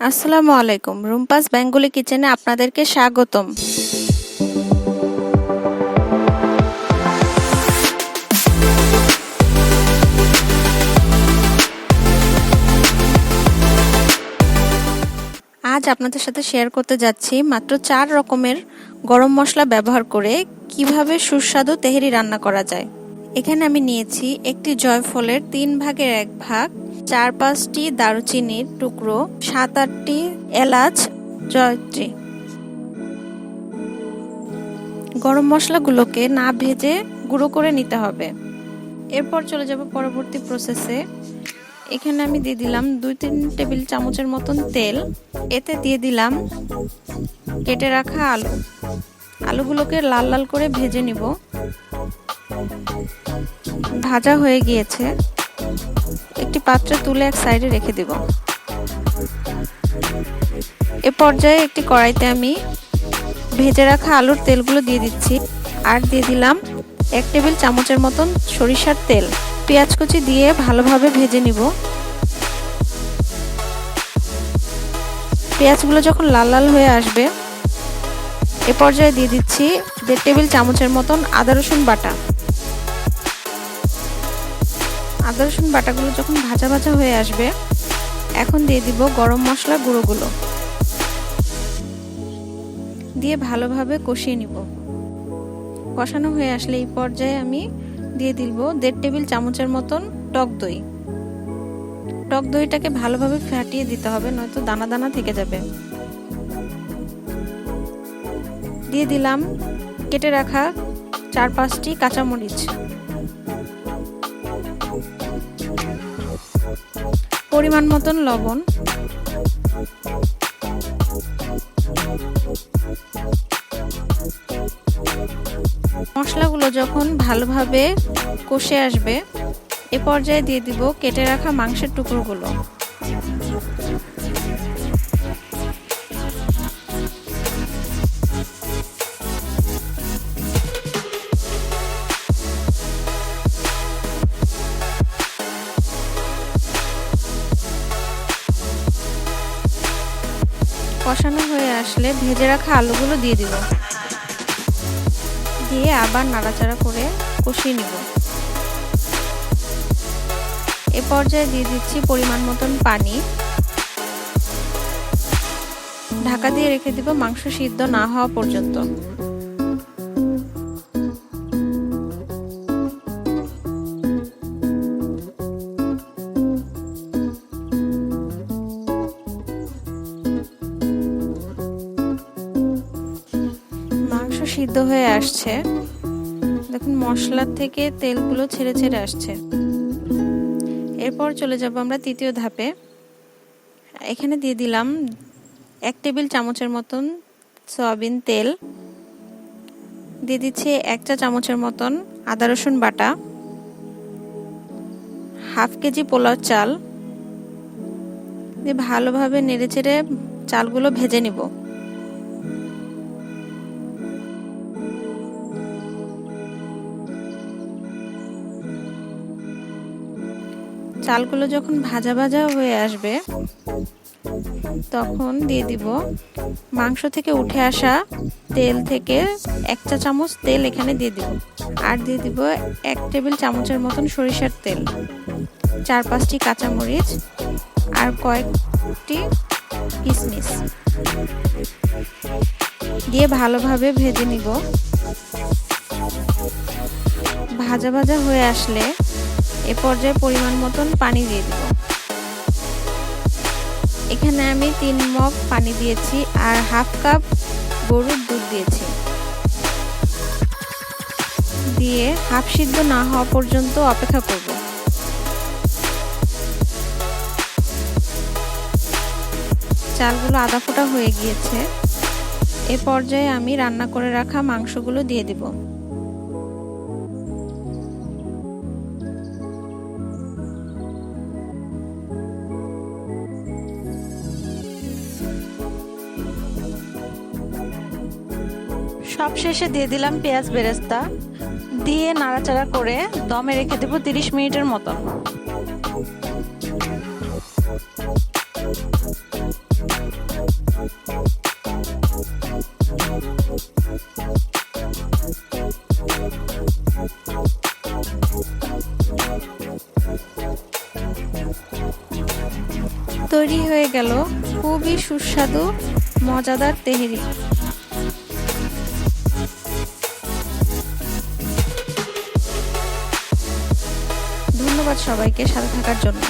আসসালামু আলাইকুম, রুম্পাস বেঙ্গলি কিচেনে আপনাদেরকে স্বাগতম। আজ আপনাদের সাথে শেয়ার করতে যাচ্ছি মাত্র 4 রকমের গরম মশলা ব্যবহার করে কিভাবে সুস্বাদু তেহারি রান্না করা যায়। এখানে আমি নিয়েছি একটি জয়ফলের 3 ভাগের 1 ভাগ, 4-5টি দারুচিনির টুকরো, 7-8টি এলাচ, জয়ত্রী। গরম মশলাগুলোকে না ভেজে গুঁড়ো করে নিতে হবে। এরপর চলে যাব পরবর্তী প্রসেসে। এখানে আমি দিয়ে দিলাম 2-3 টেবিল চামচের মতন তেল। এতে দিয়ে দিলাম কেটে রাখা আলু। আলুগুলোকে লাল লাল করে ভেজে নিব। ভাজা হয়ে গিয়েছে, একটি পাত্রে তুলে এক সাইডে রেখে দেব। এ পর্যায়ে একটি কড়াইতে আমি ভেজে রাখা আলুর তেলগুলো দিয়ে দিচ্ছি, আর দিয়ে দিলাম 1 টেবিল চামচের মতন সরিষার তেল। পেঁয়াজ কুচি দিয়ে ভালোভাবে ভেজে নিব। পেঁয়াজগুলো যখন লাল লাল হয়ে আসবে, এ পর্যায়ে দিয়ে দিচ্ছি 1.5 টেবিল চামচের মতন আদা রসুন বাটা। আদা রসুন বাটাগুলো যখন ভাজা ভাজা হয়ে আসবে, এখন দিয়ে দিব গরম মশলা গুঁড়োগুলো, দিয়ে ভালোভাবে কষিয়ে নিব। কষানো হয়ে আসলে এই পর্যায়ে আমি দিয়ে দিব 1.5 টেবিল চামচের মতন টক দই। টক দইটাকে ভালোভাবে ফাটিয়ে দিতে হবে, নয়তো দানা দানা থেকে যাবে। দিয়ে দিলাম কেটে রাখা 4-5টি কাঁচামরিচ। পরিমাণ মতন লবণ। মশলাগুলো যখন ভালোভাবে কষে আসবে, এ পর্যায়ে দিয়ে দিব কেটে রাখা মাংসের টুকরোগুলো। কষানো হয়ে আসলে ভেজে রাখা আলুগুলো দিয়ে দিব, দিয়ে আবার নাড়াচাড়া করে কষিয়ে নিব। এ পর্যায়ে দিয়ে দিচ্ছি পরিমাণ মতন পানি। ঢাকা দিয়ে রেখে দিব মাংস সিদ্ধ না হওয়া পর্যন্ত। মাংস সিদ্ধ হয়ে আসছে, দেখুন মশলার থেকে তেলগুলো ছেড়ে ছেড়ে আসছে। এরপর চলে যাব আমরা তৃতীয় ধাপে। এখানে দিয়ে দিলাম 1 টেবিল চামচের মতন সয়াবিন তেল। দিয়ে দিচ্ছি 1 চা চামচের মতন আদা রসুন বাটা, 1/2 কেজি পোলাও চাল। দিয়ে ভালোভাবে নেড়েচেড়ে চালগুলো ভেজে নিব। চালগুলো যখন ভাজা ভাজা হয়ে আসবে, তখন দিয়ে দিব মাংস থেকে উঠে আসা তেল থেকে 1 চা চামচ তেল এখানে দিয়ে দিব, আর দিয়ে দিব 1 টেবিল চামচের মতন সরিষার তেল, 4-5টি কাঁচামরিচ, আর কয়েকটি কিশমিশ দিয়ে ভালোভাবে ভেজে নিব। ভাজা ভাজা হয়ে আসলে এ পর্যায়ে পরিমাণ মতন পানি দিয়ে দিব। এখানে আমি 3 মগ পানি দিয়েছি, আর 1/2 কাপ গরুর দুধ দিয়েছি। দিয়ে হাফ সিদ্ধ না হওয়া পর্যন্ত অপেক্ষা করব। চালগুলো আধা ফোটা হয়ে গিয়েছে। এ পর্যায়ে আমি রান্না করে রাখা মাংসগুলো দিয়ে দিব। সবশেষে দিয়ে দিলাম পেঁয়াজ বেরেস্তা, দিয়ে নাড়াচাড়া করে দমে রেখে দেব 30 মিনিটের মতন। তৈরি হয়ে গেল খুবই সুস্বাদু মজাদার তেহারি। ধন্যবাদ সবাইকে সাথে থাকার জন্য।